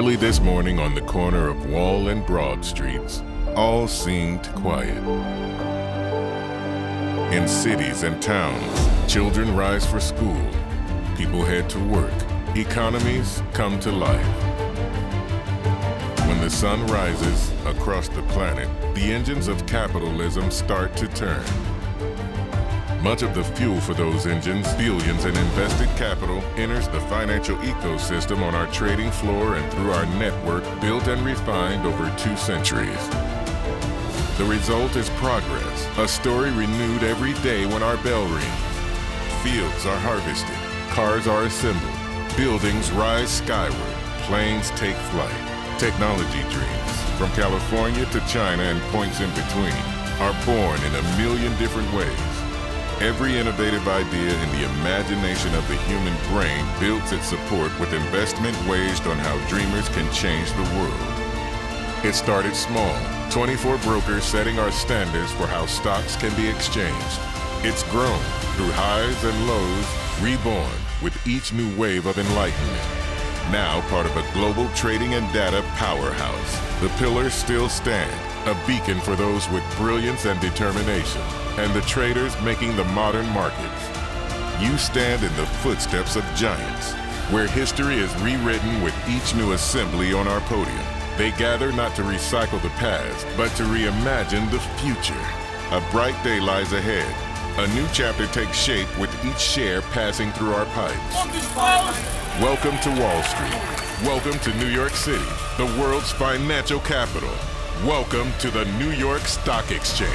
Early this morning on the corner of Wall and Broad Streets, all seemed quiet. In cities and towns, children rise for school, people head to work, economies come to life. When the sun rises across the planet, the engines of capitalism start to turn. Much of the fuel for those engines, billions in invested capital, enters the financial ecosystem on our trading floor and through our network built and refined over 2 centuries. The result is progress, a story renewed every day when our bell rings. Fields are harvested, cars are assembled, buildings rise skyward, planes take flight. Technology dreams, from California to China and points in between, are born in a million different ways. Every innovative idea in the imagination of the human brain builds its support with investment waged on how dreamers can change the world. It started small, 24 brokers setting our standards for how stocks can be exchanged. It's grown through highs and lows, reborn with each new wave of enlightenment. Now part of a global trading and data powerhouse, the pillars still stand, a beacon for those with brilliance and determination, and the traders making the modern markets. You stand in the footsteps of giants, where history is rewritten with each new assembly on our podium. They gather not to recycle the past, but to reimagine the future. A bright day lies ahead. A new chapter takes shape with each share passing through our pipes. Welcome to Wall Street. Welcome to New York City, the world's financial capital. Welcome to the New York Stock Exchange.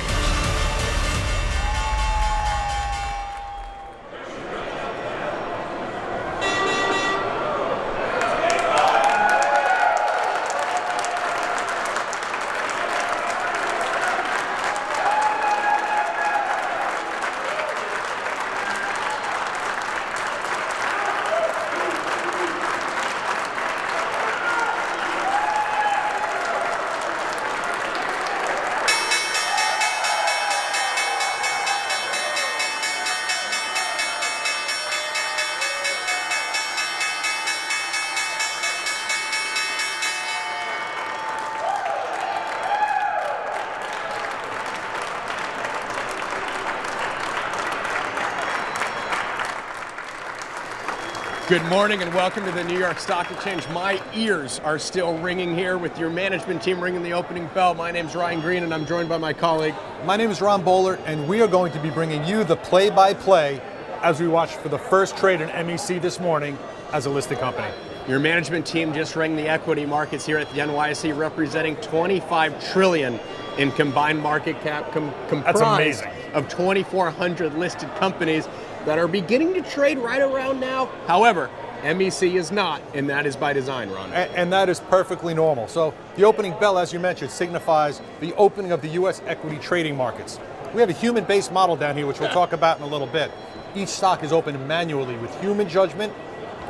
Good morning and welcome to the New York Stock Exchange. My ears are still ringing here with your management team ringing the opening bell. My name's Ryan Green and I'm joined by my colleague. My name is Ron Bowler and we are going to be bringing you the play-by-play as we watch for the first trade in MEC this morning as a listed company. Your management team just rang the equity markets here at the NYSE, representing $25 trillion in combined market cap, comprised of 2,400 listed companies that are beginning to trade right around now. However, MEC is not, and that is by design, Ron. And that is perfectly normal. So the opening bell, as you mentioned, signifies the opening of the U.S. equity trading markets. We have a human-based model down here, which we'll talk about in a little bit. Each stock is opened manually with human judgment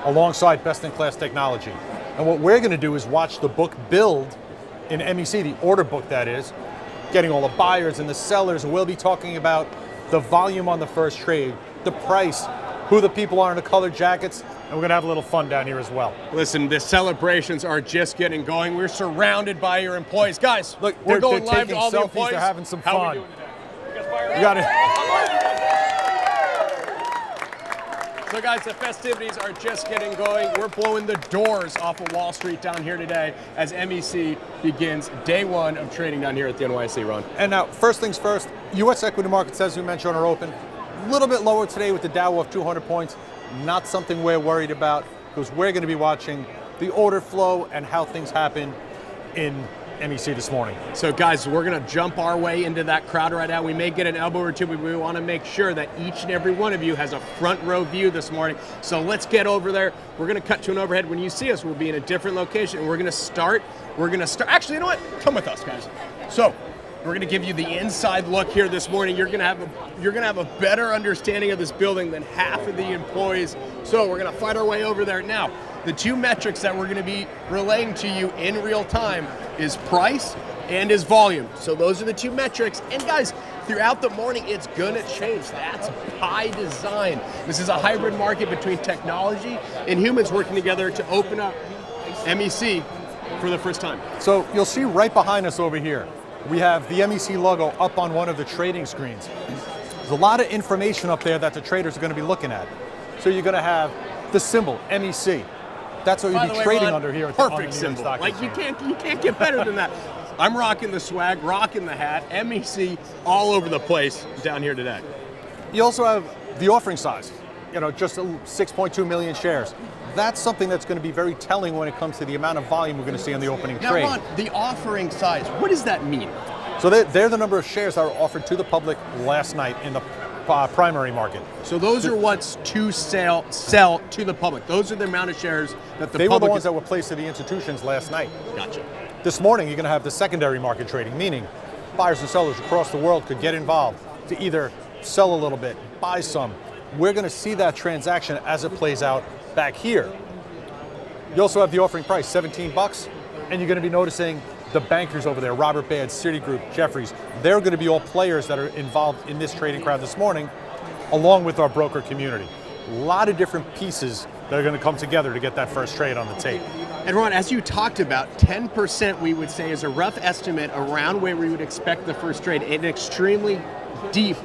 alongside best-in-class technology. And what we're going to do is watch the book build in MEC, the order book that is, getting all the buyers and the sellers, and we'll be talking about the volume on the first trade, the price, who the people are in the colored jackets, and we're going to have a little fun down here as well. Listen, the celebrations are just getting going. We're surrounded by your employees. Guys, look, we're going they're live to all the selfies, employees. They're having some How fun. are we doing today? You got it. So guys, the festivities are just getting going. We're blowing the doors off of Wall Street down here today as MEC begins day one of trading down here at the NYSE, Ron. And now, first things first, U.S. equity markets, as we mentioned, are open. A little bit lower today with the Dow off 200 points. Not something we're worried about because we're going to be watching the order flow and how things happen in MEC this morning. So guys, we're going to jump our way into that crowd right now. We may get an elbow or two, but we want to make sure that each and every one of you has a front row view this morning. So let's get over there. We're going to cut to an overhead. When you see us, we'll be in a different location. And we're going to start, actually, you know what? Come with us, guys. So we're going to give you the inside look here this morning. You're going to have a better understanding of this building than half of the employees. So we're going to fight our way over there. Now, the two metrics that we're going to be relaying to you in real time is price and is volume. So those are the two metrics. And guys, throughout the morning, it's going to change. That's by design. This is a hybrid market between technology and humans working together to open up MEC for the first time. So you'll see right behind us over here, we have the MEC logo up on one of the trading screens. There's a lot of information up there that the traders are going to be looking at. So you're going to have the symbol, MEC. That's what you'll be trading under here at the perfect symbol. Like you can't get better than that. I'm rocking the swag, rocking the hat, MEC all over the place down here today. You also have the offering size, just 6.2 million shares. That's something that's going to be very telling when it comes to the amount of volume we're going to see on the opening trade. Now, Ron, the offering size, what does that mean? So they're the number of shares that were offered to the public last night in the primary market. So those are what's to sell to the public. Those are the amount of shares that the public... They were the ones that were placed to the institutions last night. Gotcha. This morning, you're going to have the secondary market trading, meaning buyers and sellers across the world could get involved to either sell a little bit, buy some. We're going to see that transaction as it plays out back here. You also have the offering price, $17, and you're going to be noticing the bankers over there, Robert Baird, Citigroup, Jefferies. They're going to be all players that are involved in this trading crowd this morning, along with our broker community. A lot of different pieces that are going to come together to get that first trade on the tape. And Ron, as you talked about, 10% we would say is a rough estimate around where we would expect the first trade, an extremely deep,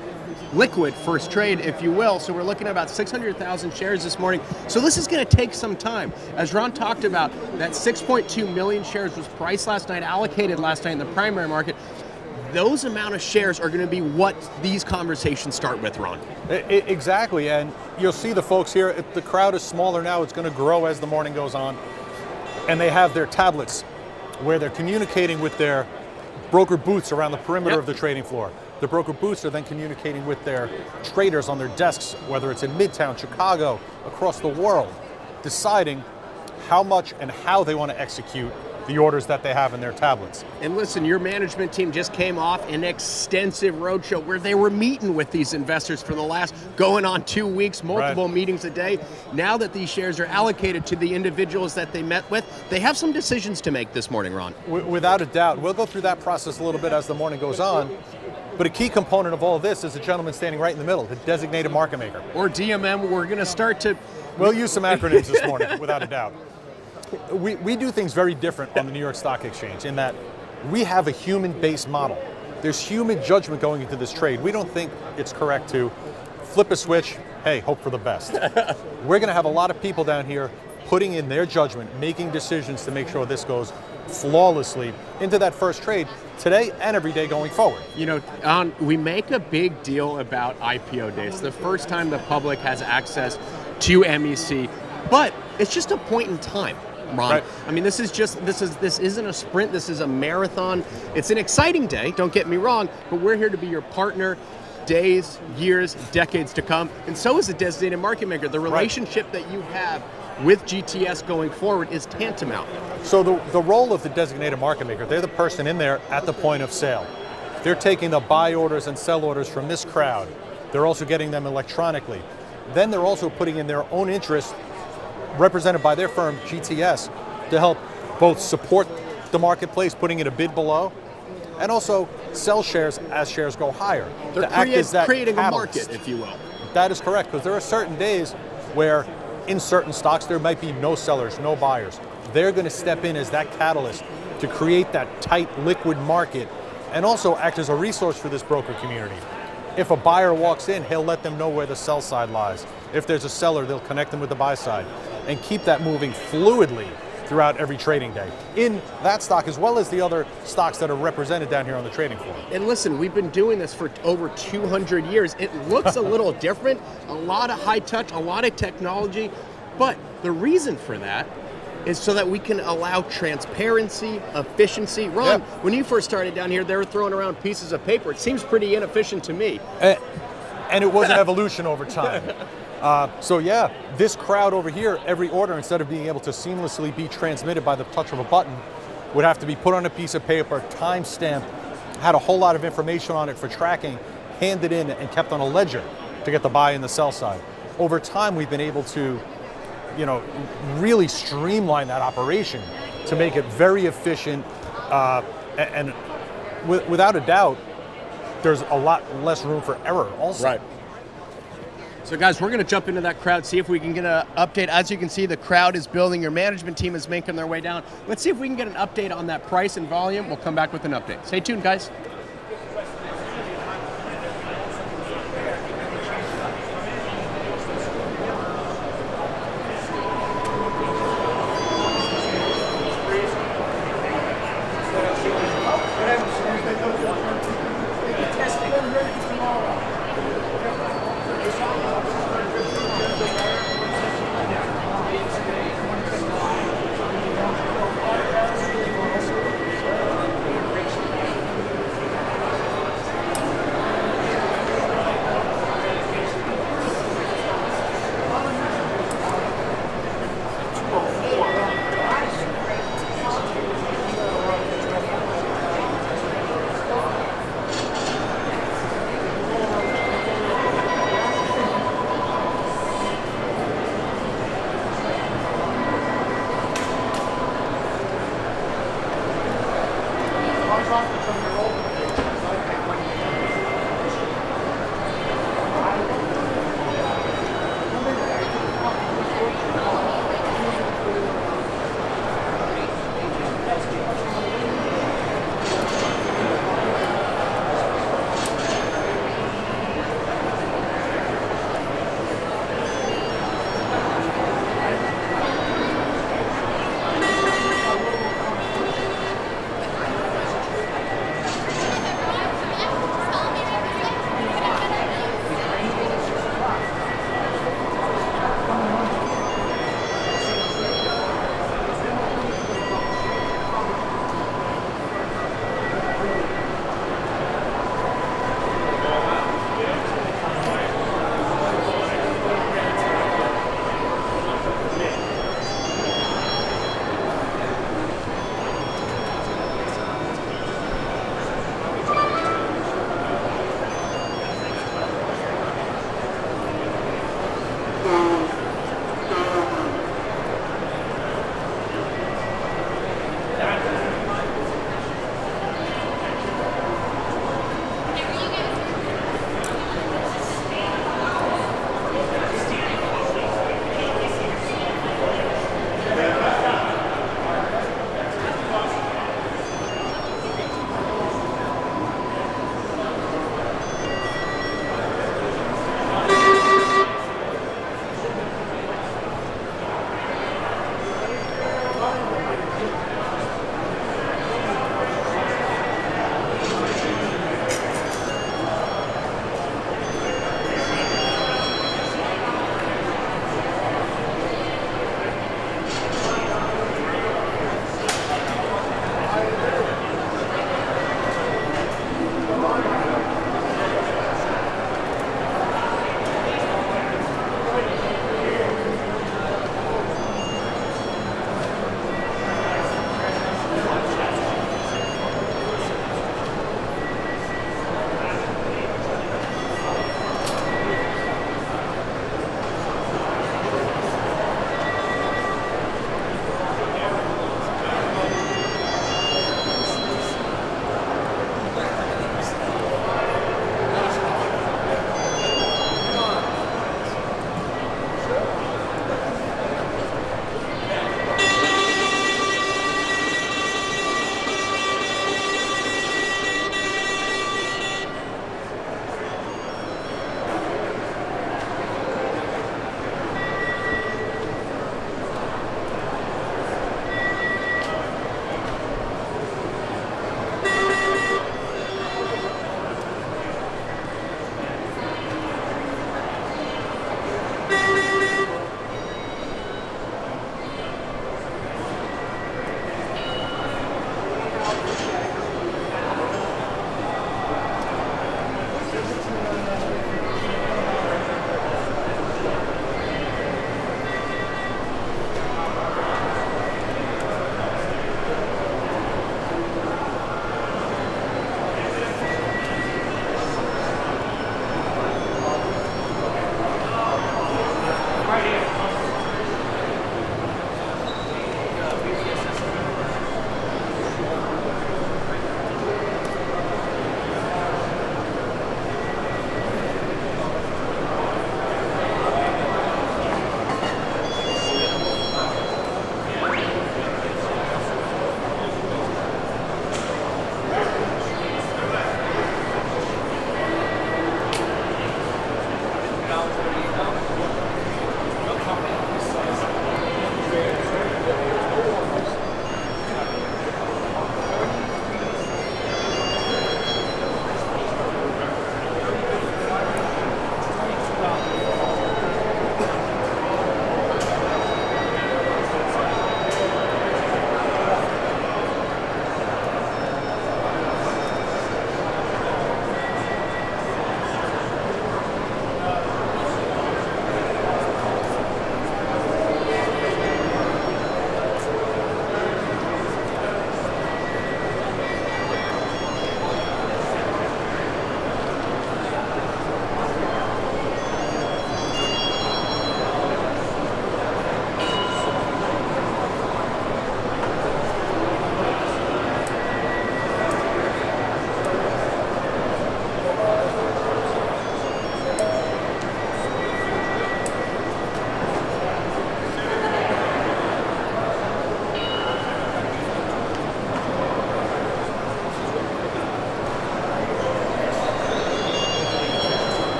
liquid first trade, if you will. So we're looking at about 600,000 shares this morning. So this is going to take some time. As Ron talked about, that 6.2 million shares was priced last night, allocated last night in the primary market. Those amount of shares are going to be what these conversations start with, Ron. Exactly, and you'll see the folks here, if the crowd is smaller now, it's going to grow as the morning goes on. And they have their tablets where they're communicating with their broker booths around the perimeter of the trading floor. The broker booths are then communicating with their traders on their desks, whether it's in Midtown, Chicago, across the world, deciding how much and how they want to execute the orders that they have in their tablets. And listen, your management team just came off an extensive roadshow where they were meeting with these investors for the last going on 2 weeks, multiple meetings a day. Now that these shares are allocated to the individuals that they met with, they have some decisions to make this morning, Ron. Without a doubt. We'll go through that process a little bit as the morning goes on. But a key component of all of this is the gentleman standing right in the middle, the designated market maker. Or DMM, we're going to start to... We'll use some acronyms this morning, without a doubt. We do things very different on the New York Stock Exchange in that we have a human-based model. There's human judgment going into this trade. We don't think it's correct to flip a switch, hey, hope for the best. We're going to have a lot of people down here putting in their judgment, making decisions to make sure this goes flawlessly into that first trade today and every day going forward. We make a big deal about IPO days. The first time the public has access to MEC, but it's just a point in time, Ron. Right. I mean, this isn't a sprint, this is a marathon. It's an exciting day, don't get me wrong, but we're here to be your partner days, years, decades to come. And so is the designated market maker. The relationship that you have with GTS going forward is tantamount. So the role of the designated market maker, they're the person in there at the point of sale. They're taking the buy orders and sell orders from this crowd. They're also getting them electronically. Then they're also putting in their own interest, represented by their firm, GTS, to help both support the marketplace, putting in a bid below, and also sell shares as shares go higher. They're creating a market, if you will. That is correct, because there are certain days where in certain stocks there might be no sellers, no buyers. They're going to step in as that catalyst to create that tight, liquid market and also act as a resource for this broker community. If a buyer walks in, he'll let them know where the sell side lies. If there's a seller, they'll connect them with the buy side and keep that moving fluidly throughout every trading day in that stock as well as the other stocks that are represented down here on the trading floor. And listen, we've been doing this for over 200 years. It looks a little different, a lot of high touch, a lot of technology, but the reason for that is so that we can allow transparency, efficiency. Ron, when you first started down here, they were throwing around pieces of paper. It seems pretty inefficient to me. And it was an evolution over time. So yeah, this crowd over here, every order, instead of being able to seamlessly be transmitted by the touch of a button, would have to be put on a piece of paper, time-stamped, had a whole lot of information on it for tracking, handed in and kept on a ledger to get the buy and the sell side. Over time, we've been able to really streamline that operation to make it very efficient, and without a doubt, there's a lot less room for error also. Right. So guys, we're going to jump into that crowd, see if we can get an update. As you can see, the crowd is building. Your management team is making their way down. Let's see if we can get an update on that price and volume. We'll come back with an update. Stay tuned, guys.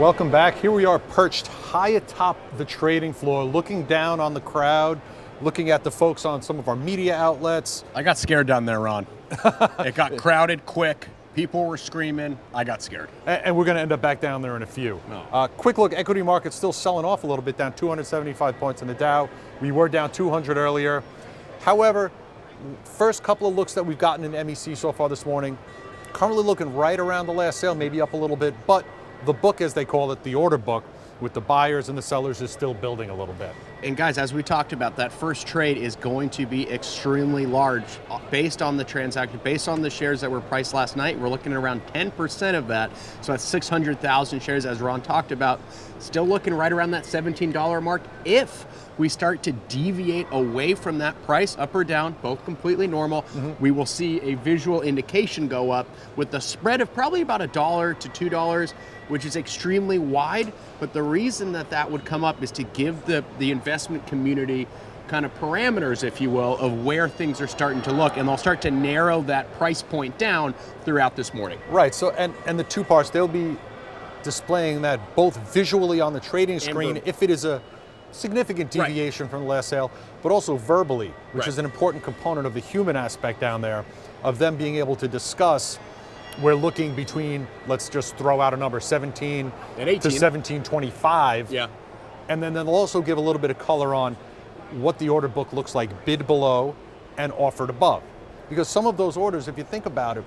Welcome back. Here we are perched high atop the trading floor, looking down on the crowd, looking at the folks on some of our media outlets. I got scared down there, Ron. It got crowded quick. People were screaming. I got scared. And we're going to end up back down there in a few. No. Quick look, equity market still selling off a little bit, down 275 points in the Dow. We were down 200 earlier. However, first couple of looks that we've gotten in MEC so far this morning, currently looking right around the last sale, maybe up a little bit, but the book, as they call it, the order book, with the buyers and the sellers, is still building a little bit. And guys, as we talked about, that first trade is going to be extremely large based on the transaction, based on the shares that were priced last night. We're looking at around 10% of that. So that's 600,000 shares, as Ron talked about. Still looking right around that $17 mark. If we start to deviate away from that price, up or down, both completely normal, we will see a visual indication go up with the spread of probably about $1 to $2, which is extremely wide. But the reason that that would come up is to give the investment community kind of parameters, if you will, of where things are starting to look, and they'll start to narrow that price point down throughout this morning. Right, so and the two parts, they'll be displaying that both visually on the trading screen, if it is a significant deviation from the last sale, but also verbally, which is an important component of the human aspect down there, of them being able to discuss, we're looking between, let's just throw out a number, 17 and 18 to 1725. Yeah. And then they'll also give a little bit of color on what the order book looks like, bid below and offered above. Because some of those orders, if you think about it,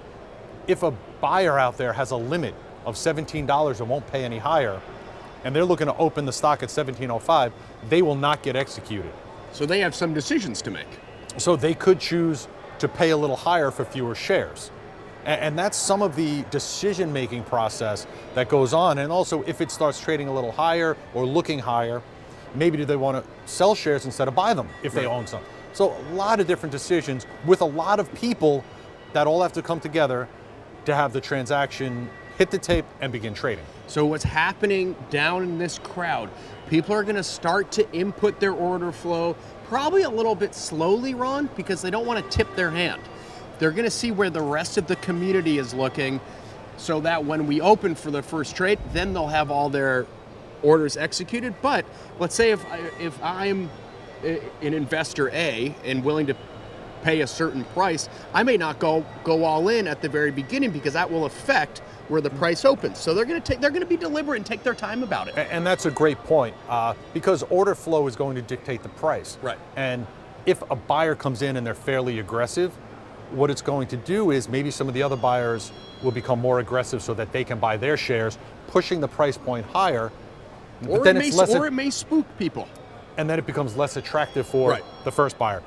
if a buyer out there has a limit of $17 and won't pay any higher, and they're looking to open the stock at 1705, they will not get executed. So they have some decisions to make. So they could choose to pay a little higher for fewer shares. And that's some of the decision-making process that goes on. And also, if it starts trading a little higher or looking higher, maybe do they want to sell shares instead of buy them if they own some? So a lot of different decisions with a lot of people that all have to come together to have the transaction hit the tape and begin trading. So what's happening down in this crowd, people are going to start to input their order flow probably a little bit slowly, Ron, because they don't want to tip their hand. They're going to see where the rest of the community is looking, so that when we open for the first trade, then they'll have all their orders executed. But let's say if I'm an investor A and willing to pay a certain price, I may not go all in at the very beginning, because that will affect where the price opens. So they're going to be deliberate and take their time about it. And that's a great point, because order flow is going to dictate the price. Right. And if a buyer comes in and they're fairly aggressive, what it's going to do is maybe some of the other buyers will become more aggressive so that they can buy their shares, pushing the price point higher. Or it may spook people. And then it becomes less attractive for the first buyer.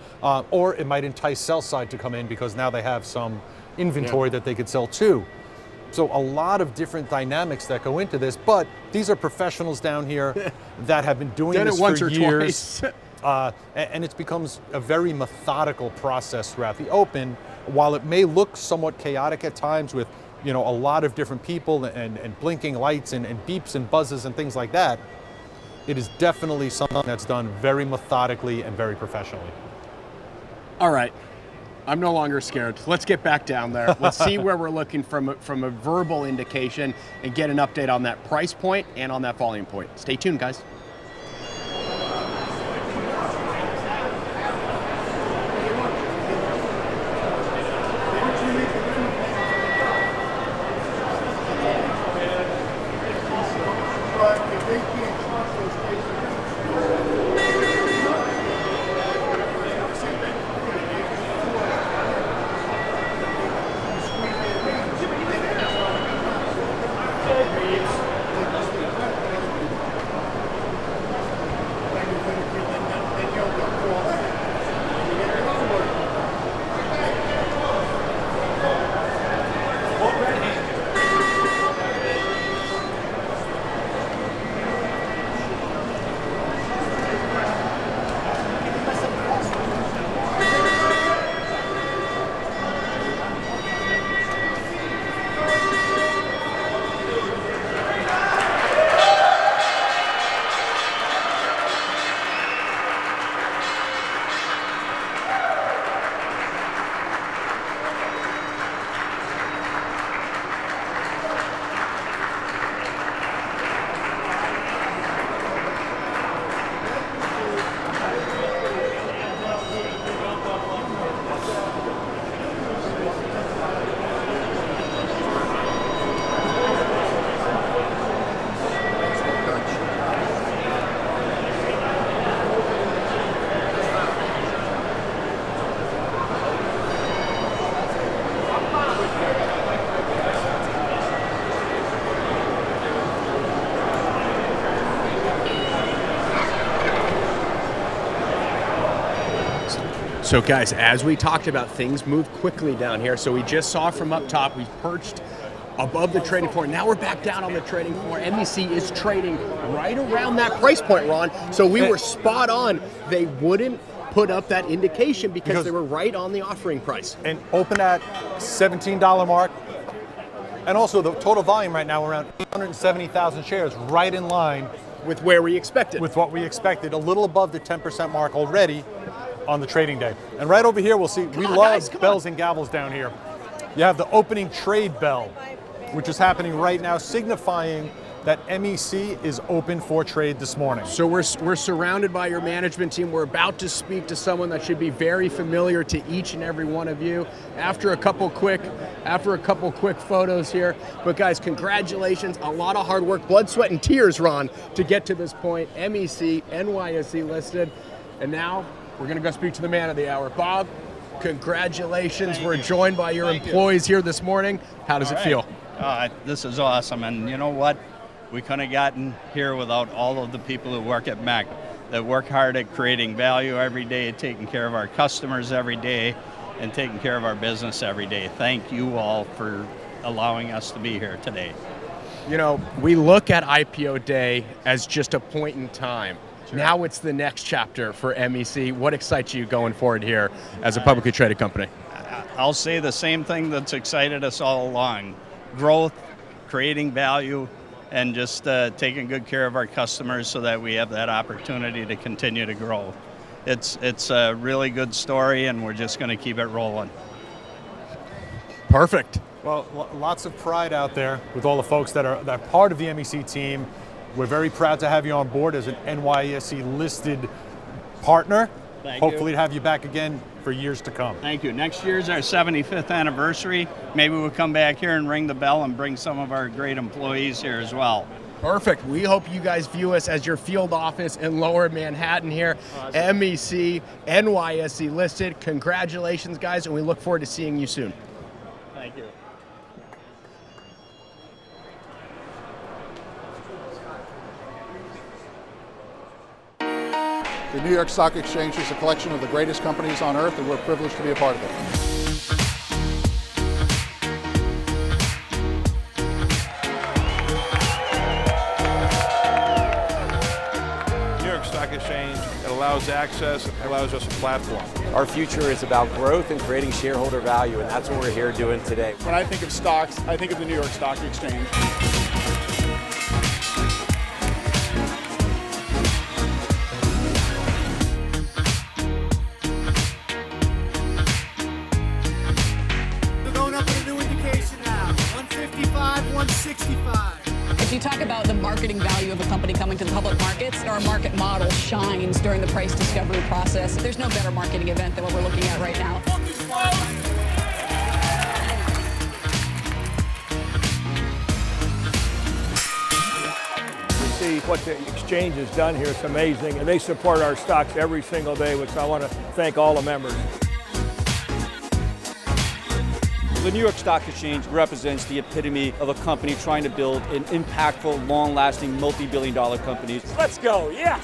Or it might entice sell side to come in, because now they have some inventory that they could sell too. So a lot of different dynamics that go into this, but these are professionals down here that have been doing this for years. And it becomes a very methodical process throughout the open. While it may look somewhat chaotic at times with, a lot of different people and blinking lights and beeps and buzzes and things like that, it is definitely something that's done very methodically and very professionally. All right. I'm no longer scared. Let's get back down there. Let's see where we're looking from a verbal indication and get an update on that price point and on that volume point. Stay tuned, guys. So guys, as we talked about, things move quickly down here. So we just saw from up top, we've perched above the trading floor. Now we're back down on the trading floor. MEC is trading right around that price point, Ron. So we were spot on. They wouldn't put up that indication because they were right on the offering price. And open at $17 mark. And also the total volume right now around 170,000 shares, right in line with where we expected. With what we expected, a little above the 10% mark already on the trading day. And right over here, we'll see, we love bells and gavels down here. You have the opening trade bell, which is happening right now, signifying that MEC is open for trade this morning. So we're surrounded by your management team. We're about to speak to someone that should be very familiar to each and every one of you after a couple quick photos here. But guys, congratulations, a lot of hard work, blood, sweat, and tears, Ron, to get to this point. MEC, NYSE listed, and now we're gonna go speak to the man of the hour. Bob, congratulations. We're joined by your employees here this morning. How does it feel? This is awesome, and you know what? We couldn't have gotten here without all of the people who work at MEC, that work hard at creating value every day, taking care of our customers every day, and taking care of our business every day. Thank you all for allowing us to be here today. You know, we look at IPO day as just a point in time. Sure. Now it's the next chapter for MEC. What excites you going forward here as a publicly traded company? I'll say the same thing that's excited us all along. Growth, creating value, and just taking good care of our customers so that we have that opportunity to continue to grow. It's a really good story, and we're just going to keep it rolling. Perfect. Well, lots of pride out there with all the folks that are part of the MEC team. We're very proud to have you on board as an NYSE listed partner. Hopefully to have you back again for years to come. Thank you. Next year's our 75th anniversary. Maybe we'll come back here and ring the bell and bring some of our great employees here as well. Perfect. We hope you guys view us as your field office in Lower Manhattan here. Awesome. MEC, NYSE listed. Congratulations, guys, and we look forward to seeing you soon. Thank you. The New York Stock Exchange is a collection of the greatest companies on earth, and we're privileged to be a part of it. New York Stock Exchange, it allows access, it allows us a platform. Our future is about growth and creating shareholder value, and that's what we're here doing today. When I think of stocks, I think of the New York Stock Exchange. If you talk about the marketing value of a company coming to the public markets, our market model shines during the price discovery process. There's no better marketing event than what we're looking at right now. We see what the exchange has done here. It's amazing, and they support our stocks every single day, which I want to thank all the members. The New York Stock Exchange represents the epitome of a company trying to build an impactful, long-lasting, multi-billion-dollar company. Let's go, yes!